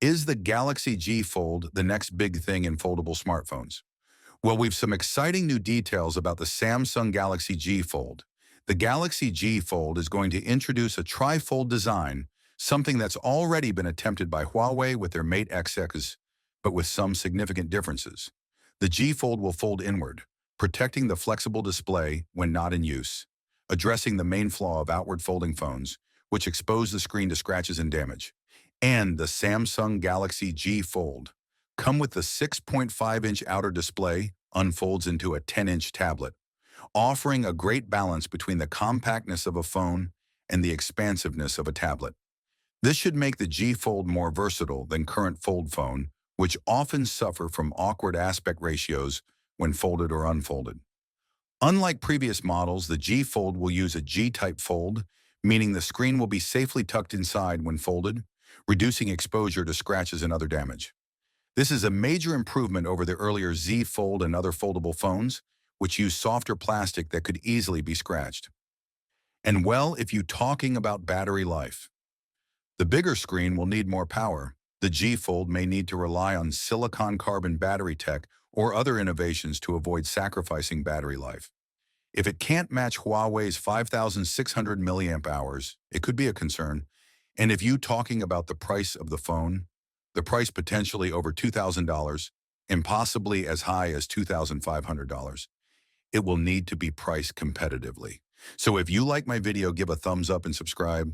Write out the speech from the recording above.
Is the Galaxy G Fold the next big thing in foldable smartphones? Well, we've some exciting new details about the Samsung Galaxy G Fold. The Galaxy G Fold is going to introduce a tri-fold design, something that's already been attempted by Huawei with their Mate X, but with some significant differences. The G Fold will fold inward, protecting the flexible display when not in use, addressing the main flaw of outward folding phones, which expose the screen to scratches and damage. And the Samsung Galaxy G Fold come with the 6.5-inch outer display unfolds into a 10-inch tablet, offering a great balance between the compactness of a phone and the expansiveness of a tablet. This should make the G Fold more versatile than current fold phone, which often suffer from awkward aspect ratios when folded or unfolded. Unlike previous models, the G Fold will use a G-type fold, meaning the screen will be safely tucked inside when folded, reducing exposure to scratches and other damage. This is a major improvement over the earlier Z Fold and other foldable phones, which use softer plastic that could easily be scratched. And well, if you're talking about battery life, the bigger screen will need more power. The G Fold may need to rely on silicon carbon battery tech or other innovations to avoid sacrificing battery life. If it can't match Huawei's 5,600 milliamp hours, it could be a concern. And if you're talking about the price of the phone, the price potentially over $2,000 and possibly as high as $2,500, it will need to be priced competitively. So if you like my video, give a thumbs up and subscribe.